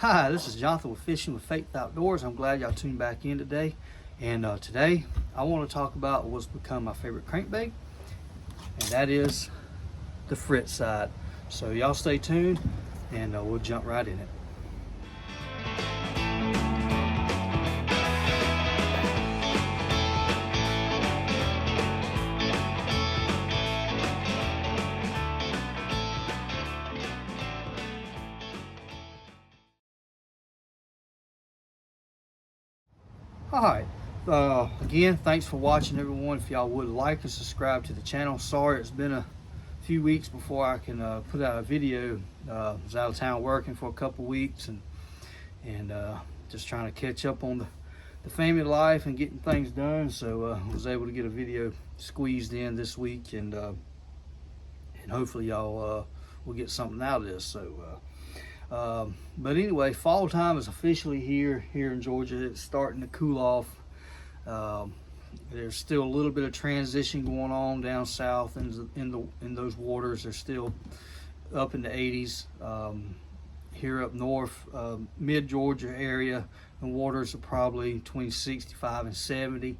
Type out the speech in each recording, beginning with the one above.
Hi, this is Jonathan with Fishing with Faith Outdoors. I'm glad y'all tuned back in today. And today I want to talk about what's become my favorite crankbait, and that is the Fritz side. So y'all stay tuned and we'll jump right in it. Alright, again, thanks for watching everyone. If y'all would like and subscribe to the channel. Sorry it's been a few weeks before I can put out a video. I was out of town working for a couple weeks and just trying to catch up on the family life and getting things done. So I was able to get a video squeezed in this week, and hopefully y'all will get something out of this. So but anyway, fall time is officially here in Georgia. It's starting to cool off. There's still a little bit of transition going on down south in those waters. They're still up in the 80s. Here up north, mid Georgia area, the waters are probably between 65 and 70.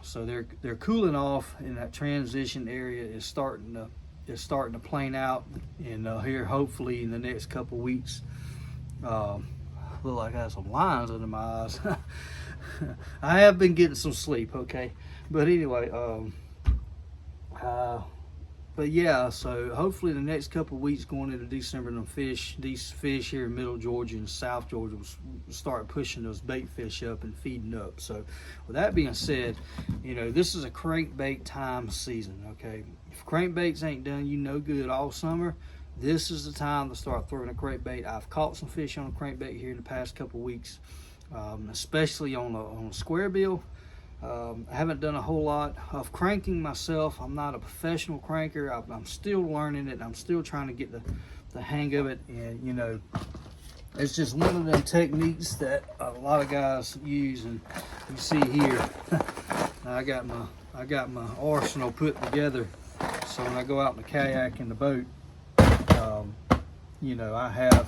So they're cooling off, and that transition area is starting to plane out. And here, hopefully, in the next couple weeks, look like I have some lines under my eyes. I have been getting some sleep, okay, but anyway, but yeah, so hopefully the next couple of weeks going into December, these fish here in middle Georgia and South Georgia will start pushing those bait fish up and feeding up. So with that being said, this is a crankbait time season, okay? If crankbaits ain't done you no good all summer, this is the time to start throwing a crankbait. I've caught some fish on a crankbait here in the past couple of weeks, especially on a square bill. I haven't done a whole lot of cranking myself. I'm not a professional cranker. I'm still learning it. I'm still trying to get the hang of it. And it's just one of them techniques that a lot of guys use. And you see here, I got my arsenal put together. So when I go out in the kayak and the boat, I have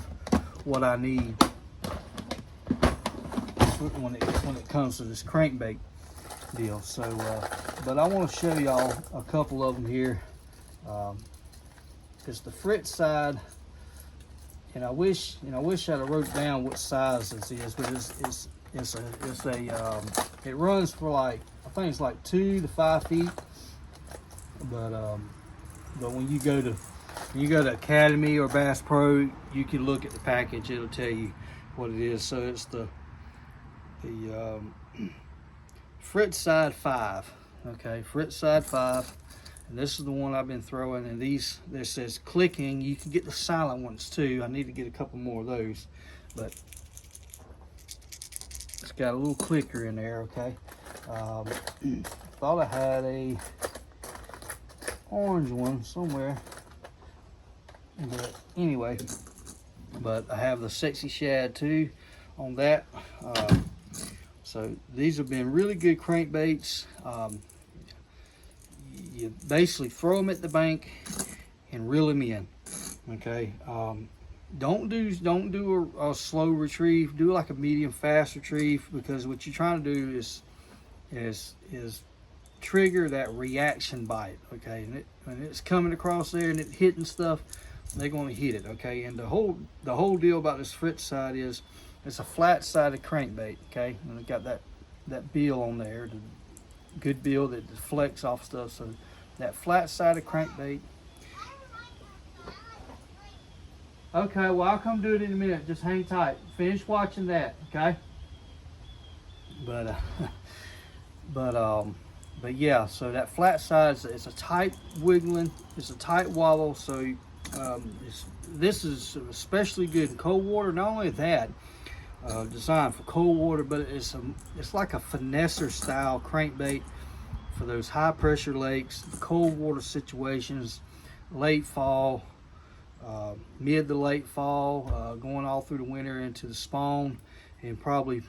what I need when it comes to this crankbait deal. So but I want to show y'all a couple of them here. It's the Fritz side, and I wish I'd have wrote down what size this is, but it runs for like, I think it's like 2 to 5 feet. But when you go to Academy or Bass Pro, you can look at the package. It'll tell you what it is. So it's the Fritz side 5. Okay, Fritz side 5, and this is the one I've been throwing. And this says clicking. You can get the silent ones too. I need to get a couple more of those, but it's got a little clicker in there. Okay, thought I had a orange one somewhere, but anyway, but I have the Sexy Shad too on that. So these have been really good crankbaits. You basically throw them at the bank and reel them in. Okay. Don't do a slow retrieve. Do like a medium fast retrieve, because what you're trying to do is trigger that reaction bite. Okay, and when it's coming across there and it hitting stuff, they're going to hit it. Okay, and the whole deal about this Fritz side is it's a flat-sided crankbait. Okay, and it got that bill on there, the good bill that deflects off stuff. So that flat-sided crankbait. Okay, well, I'll come do it in a minute. Just hang tight. Finish watching that. Okay. But yeah, so that flat side is a tight wiggling, it's a tight wallow. So this is especially good in cold water. Not only that, designed for cold water, but it's like a finesser style crankbait for those high pressure lakes, cold water situations, late fall, mid to late fall, going all through the winter into the spawn, and probably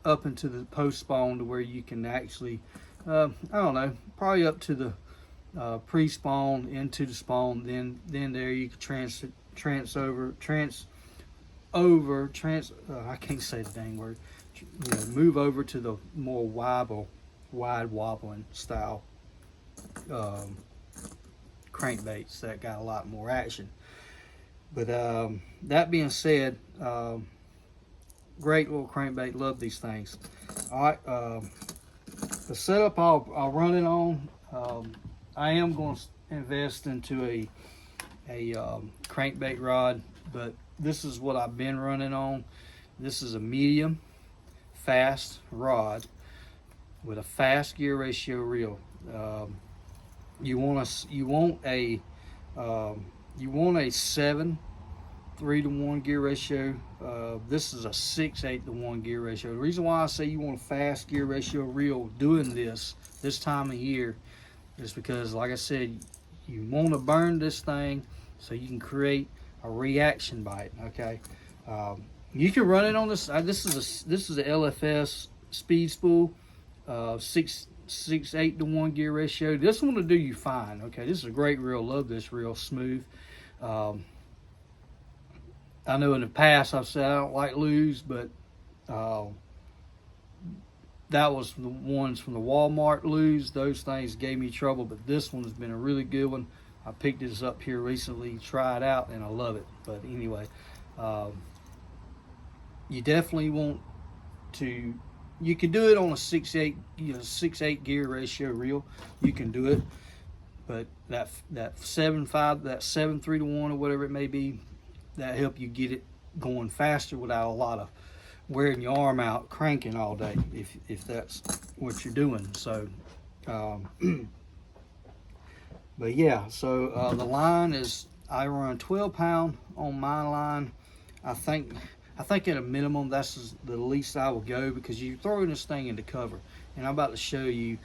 up into the post spawn to where you can actually, I don't know, probably up to the pre-spawn into the spawn. Then there you can over, I can't say the dang word, move over to the more wide wobbling style crankbaits that got a lot more action. But that being said, great little crankbait. Love these things. All right, the setup I'll run it on. I am going to invest into a crankbait rod, but this is what I've been running on. This is a medium fast rod with a fast gear ratio reel. You want a 7 3-to-1 gear ratio. This is a 6-8-to-1 gear ratio. The reason why I say you want a fast gear ratio reel doing this time of year is because, like I said, you want to burn this thing so you can create a reaction bite. Okay, you can run it on this. This is a LFS speed spool, 6-8-to-1 gear ratio. This one will do you fine. Okay, this is a great reel. Love this reel, smooth. I know in the past I've said I don't like Lew's, but that was the ones from the Walmart Lew's. Those things gave me trouble, but this one has been a really good one. I picked this up here recently, try it out, and I love it. But anyway, you definitely want to. You can do it on a 6-8 gear ratio reel. You can do it, but that 7-5, that 7-3-to-1 or whatever it may be, that help you get it going faster without a lot of wearing your arm out cranking all day, if that's what you're doing. So but yeah, so the line is, I run 12-pound on my line. I think at a minimum that's the least I will go, because you're throwing this thing into cover, and I'm about to show you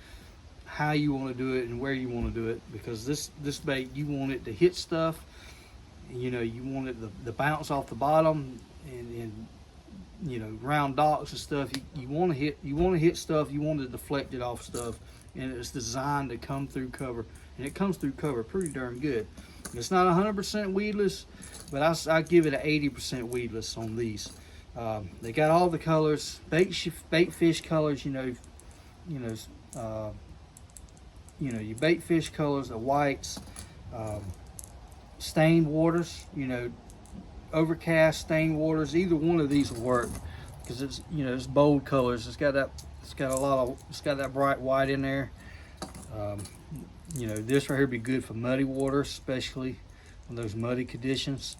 how you want to do it and where you want to do it, because this bait, you want it to hit stuff. You want it to bounce off the bottom, and round docks and stuff. You want to hit stuff. You want to deflect it off stuff, and it's designed to come through cover, and it comes through cover pretty darn good. It's not 100% weedless, but I give it an 80% weedless on these. They got all the colors, bait fish colors. Your bait fish colors, the whites. Stained waters, overcast stained waters. Either one of these will work, because it's bold colors. It's got that bright white in there. This right here would be good for muddy water, especially in those muddy conditions.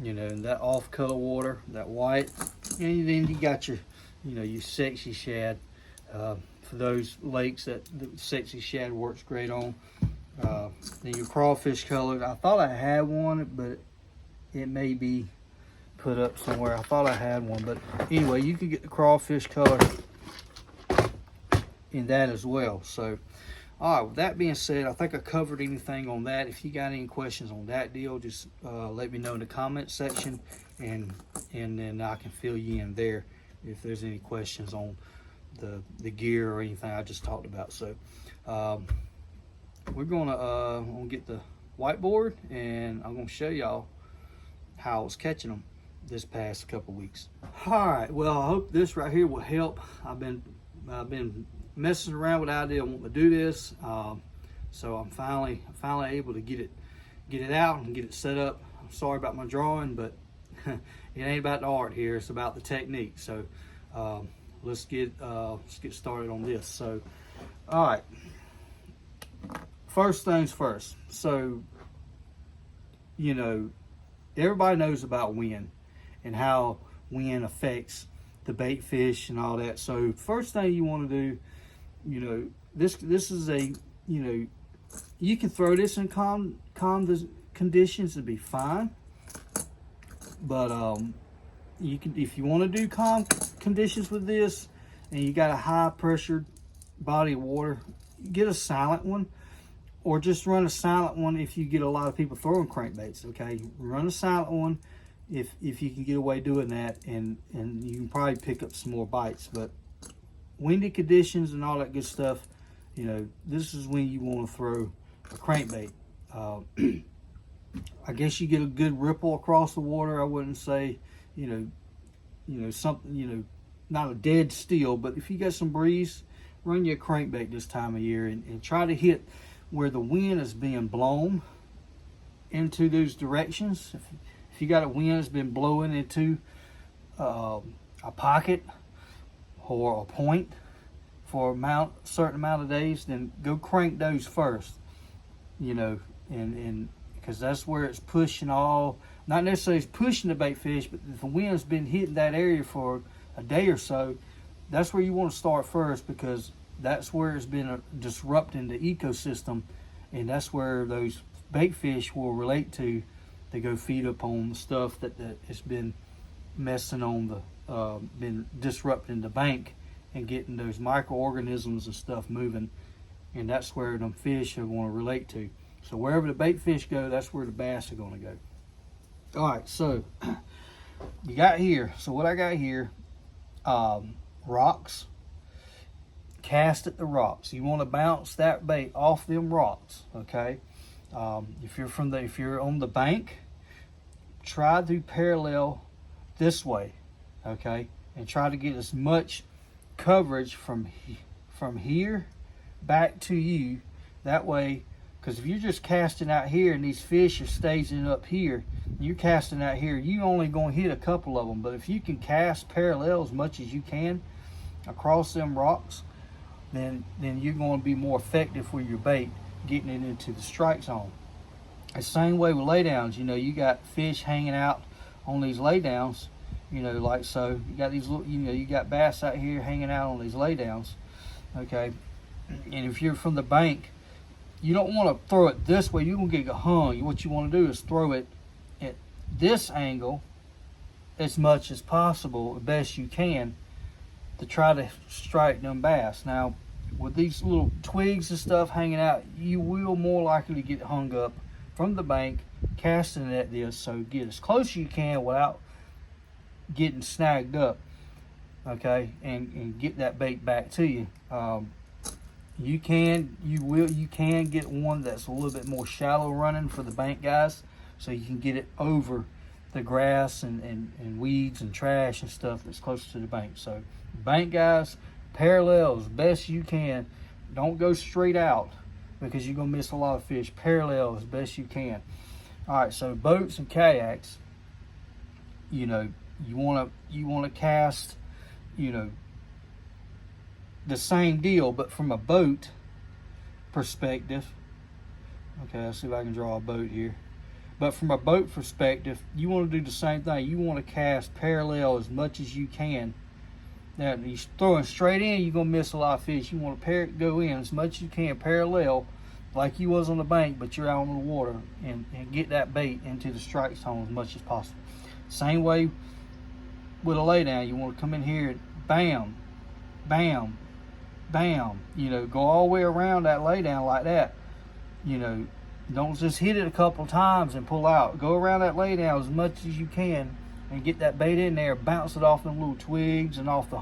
That off color water, that white, and then you got your sexy shad. For those lakes that the sexy shad works great on. Then your crawfish color. I thought I had one, but it may be put up somewhere. I thought I had one, but anyway, you can get the crawfish color in that as well. So, all right, with that being said, I think I covered anything on that. If you got any questions on that deal, just let me know in the comment section, and then I can fill you in there if there's any questions on the gear or anything I just talked about. So we're gonna get the whiteboard, and I'm gonna show y'all how I was catching them this past couple weeks. All right, well, I hope this right here will help. I've been messing around with the idea of wanting to do this, so I'm finally able to get it out and get it set up. I'm sorry about my drawing, but it ain't about the art here, it's about the technique. So let's get started on this. So, all right, first things first. So, everybody knows about wind and how wind affects the bait fish and all that. So first thing you want to do, this is a, you can throw this in calm conditions and be fine. But you can, if you want to do calm conditions with this and you got a high pressured body of water, get a silent one, or just run a silent one if you get a lot of people throwing crankbaits. Okay, run a silent one if you can get away doing that, and you can probably pick up some more bites. But windy conditions and all that good stuff, this is when you want to throw a crankbait. I guess you get a good ripple across the water. I wouldn't say, something, not a dead still, but if you got some breeze, run your crankbait this time of year and try to hit where the wind is being blown into those directions. If you got a wind that's been blowing into a pocket or a point for a certain amount of days, then go crank those first, and because that's where it's pushing not necessarily it's pushing the bait fish, but if the wind's been hitting that area for a day or so, that's where you want to start first, because that's where it's been disrupting the ecosystem, and that's where those bait fish will relate to. They go feed up on the stuff that has been messing on been disrupting the bank and getting those microorganisms and stuff moving, and that's where them fish are going to relate to. So wherever the bait fish go, that's where the bass are going to go. All right, so you got here. So what I got here, rocks. Cast at the rocks. You want to bounce that bait off them rocks. Okay. If you're on the bank, try to parallel this way. Okay, and try to get as much coverage from here back to you. That way, because if you're just casting out here and these fish are staging up here, you're casting out here, you only going to hit a couple of them. But if you can cast parallel as much as you can across them rocks, then you're going to be more effective with your bait, getting it into the strike zone. The same way with laydowns. You got fish hanging out on these laydowns, like so. You got these little, you got bass out here hanging out on these laydowns, okay? And if you're from the bank, you don't want to throw it this way. You're going to get hung. What you want to do is throw it at this angle as much as possible, the best you can, to try to strike them bass. Now, with these little twigs and stuff hanging out, you will more likely to get hung up from the bank casting at this. So get as close as you can without getting snagged up, okay, and get that bait back to you. You can get one that's a little bit more shallow running for the bank guys, so you can get it over the grass and weeds and trash and stuff that's close to the bank. So bank guys, parallel as best you can. Don't go straight out, because you're gonna miss a lot of fish. Parallel as best you can. All right, so boats and kayaks, you want to cast, the same deal, but from a boat perspective. Okay, let's see if I can draw a boat here. But from a boat perspective, you want to do the same thing. You want to cast parallel as much as you can. Now, if you're throwing straight in, you're going to miss a lot of fish. You want to go in as much as you can, parallel, like you was on the bank, but you're out on the water, and get that bait into the strike zone as much as possible. Same way with a laydown. You want to come in here and bam, bam, bam. Go all the way around that laydown like that. Don't just hit it a couple times and pull out. Go around that laydown as much as you can and get that bait in there. Bounce it off them little twigs and off the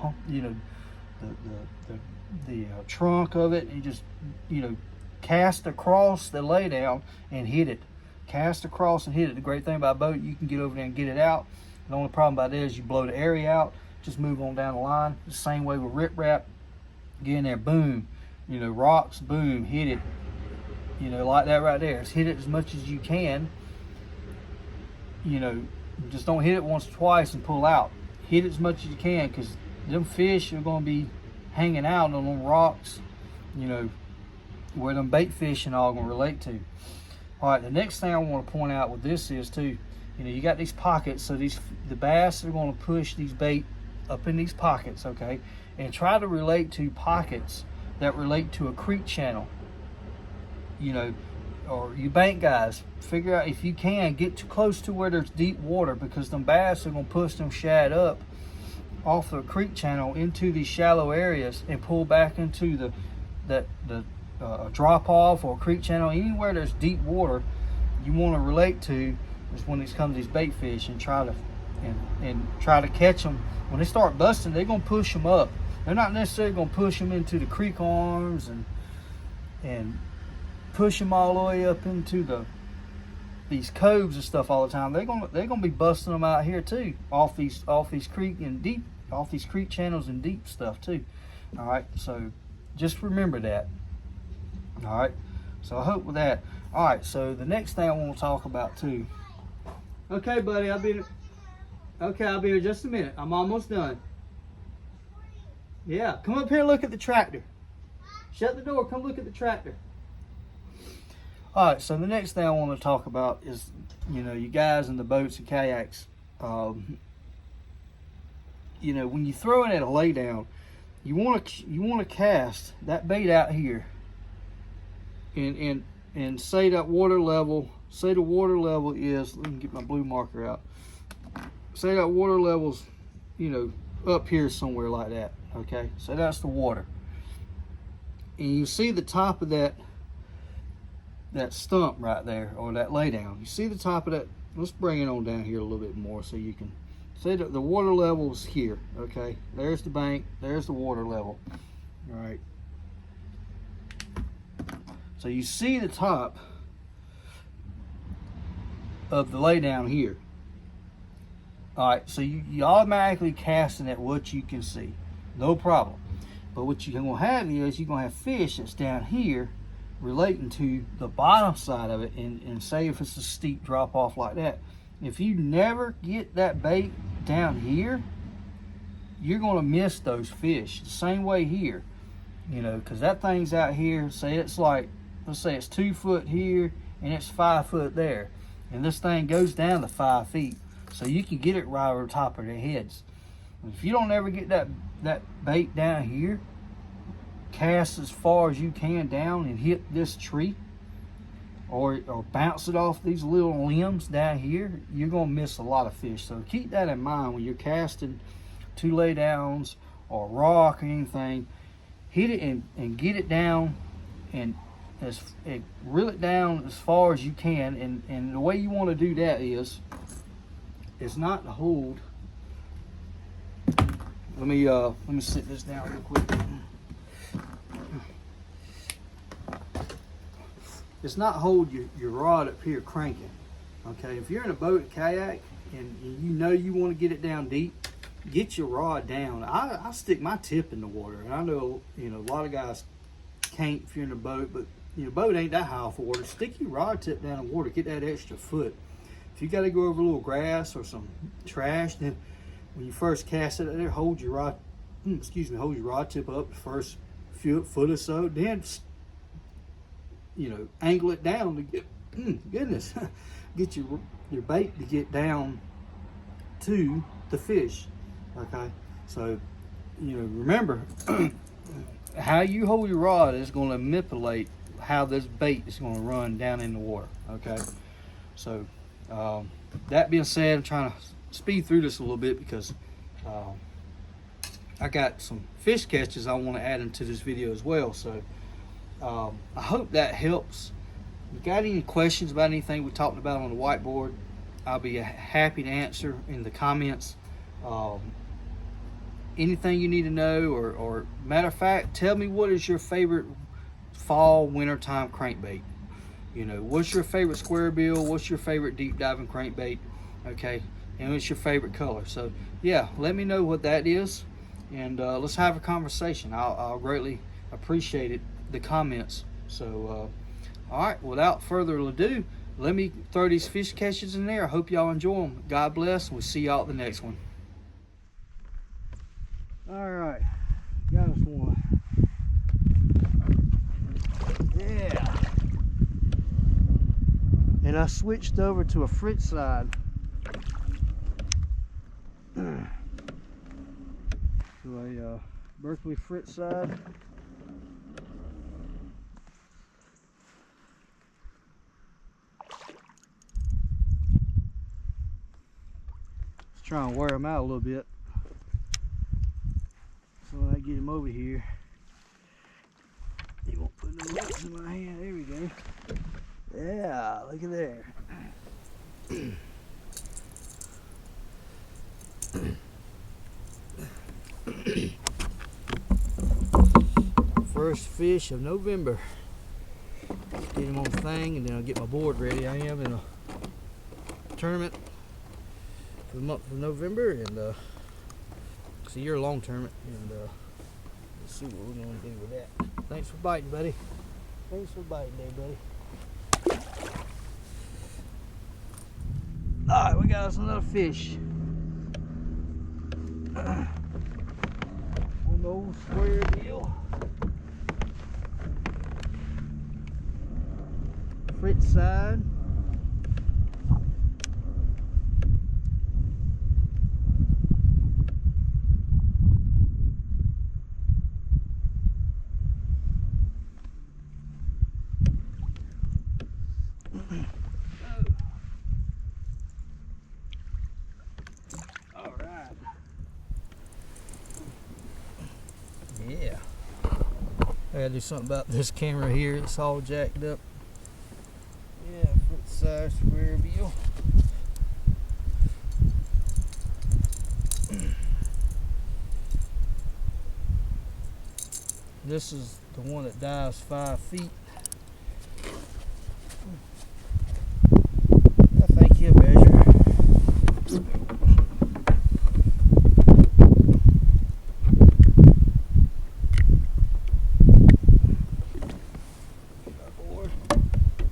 trunk of it, and just cast across the laydown and hit it. Cast across and hit it. The great thing about a boat, you can get over there and get it out. The only problem about that is you blow the area out. Just move on down the line. The same way with riprap. Get in there, boom. Rocks, boom, hit it. Like that right there. Just hit it as much as you can. Just don't hit it once or twice and pull out. Hit it as much as you can, because them fish are going to be hanging out on them rocks, where them bait fish and all going to relate to. All right, the next thing I want to point out with this is too, you got these pockets, so the bass are going to push these bait up in these pockets, okay, and try to relate to pockets that relate to a creek channel. Or you bank guys, figure out, if you can, get too close to where there's deep water, because them bass are going to push them shad up off the creek channel into these shallow areas and pull back into the drop off or creek channel. Anywhere there's deep water, you want to relate to is when these bait fish, and try to catch them. When they start busting, they're going to push them up. They're not necessarily going to push them into the creek arms and push them all the way up into these coves and stuff all the time, they're gonna be busting them out here too, off these creek channels and deep stuff too. All right, so just remember that. All right, so I hope with that. All right, so the next thing I want to talk about too. Okay, buddy, I'll be here just a minute. I'm almost done. Yeah, come up here and look at the tractor. Shut the door, come look at the tractor. All right, so the next thing I want to talk about is, you know, you guys in the boats and kayaks, you know, when you throw it at a laydown, you want to cast that bait out here, and say that water level. Say the water level is. Let me get my blue marker out. Say that water level's, you know, up here somewhere like that. Okay, so that's the water, and you see the top of that stump right there, or that laydown. You see the top of that. Let's bring it on down here a little bit more so you can see that the water level is here. Okay, there's the bank, there's the water level. All right, so you see the top of the laydown here. All right, so you automatically casting at what you can see, no problem. But what you're gonna have is you're gonna have fish that's down here relating to the bottom side of it, and say if it's a steep drop off like that, if you never get that bait down here, you're gonna miss those fish. The same way here, you know, because that thing's out here. Say it's like, let's say it's 2 foot here and it's 5 foot there, and this thing goes down to 5 feet, so you can get it right over the top of their heads. If you don't ever get that bait down here, cast as far as you can down and hit this tree, or bounce it off these little limbs down here, you're gonna miss a lot of fish. So keep that in mind when you're casting to laydowns or rock or anything. Hit it and get it down, and reel it down as far as you can. And the way you want to do that is not to hold. Let me sit this down real quick. It's not hold your rod up here cranking. Okay, if you're in a boat or kayak and you know you want to get it down deep, get your rod down. I stick my tip in the water, and I know, you know, a lot of guys can't if you're in a boat, but your boat ain't that high off water. Stick your rod tip down in water, get that extra foot. If you got to go over a little grass or some trash, then when you first cast it there, hold your rod tip up the first foot or so, then, you know, angle it down to get, goodness, get your bait to get down to the fish. Okay, so, you know, remember, how you hold your rod is going to manipulate how this bait is going to run down in the water. Okay, so that being said, I'm trying to speed through this a little bit because I got some fish catches I want to add into this video as well. So I hope that helps. If you got any questions about anything we talked about on the whiteboard, I'll be happy to answer in the comments. Anything you need to know, or matter of fact, tell me what is your favorite fall wintertime crankbait. You know, what's your favorite square bill, what's your favorite deep diving crankbait, okay, and what's your favorite color. So yeah, let me know what that is, and let's have a conversation. I'll greatly appreciate it, the comments. So all right, without further ado, let me throw these fish catches in there. I hope y'all enjoy them. God bless, and we'll see y'all at the next one. All right, got us one. Yeah. And I switched over to a Fritz side. To a Berkley Fritz side. Let's try and wear him out a little bit. So when I get him over here, he won't put no nuts in my hand. There we go. Yeah, look at there. First fish of November. Get him on the thing, and then I'll get my board ready. I am in a tournament for the month of November, and it's a year-long tournament, and let's see what we're going to do with that. Thanks for biting, buddy. Thanks for biting there, buddy. Alright, we got us another fish. On the old square deal. Fritz side. Yeah, I gotta do something about this camera here. It's all jacked up. Yeah, foot size square bill. This is the one that dives 5 feet. I think he'll measure.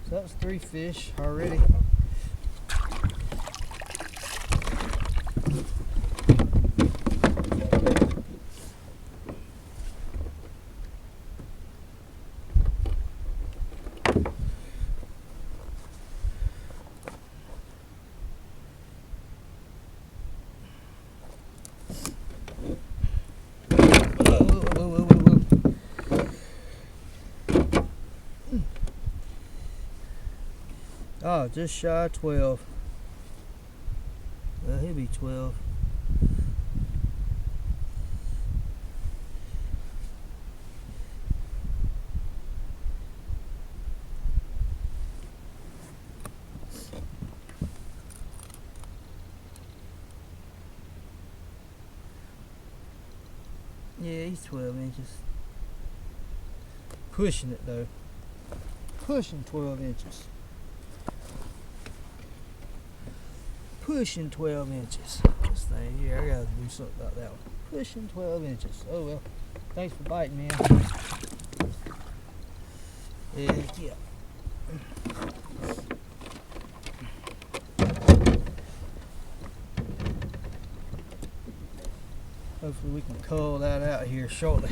That's 3 fish already. Oh, just shy of 12. Well, he'll be 12. Yeah, he's 12 inches. Pushing it though. Pushing 12 inches. Pushing 12 inches. This thing here, I gotta do something about that one. Pushing 12 inches. Oh well. Thanks for biting, man. Yeah. Hopefully we can cull that out here shortly.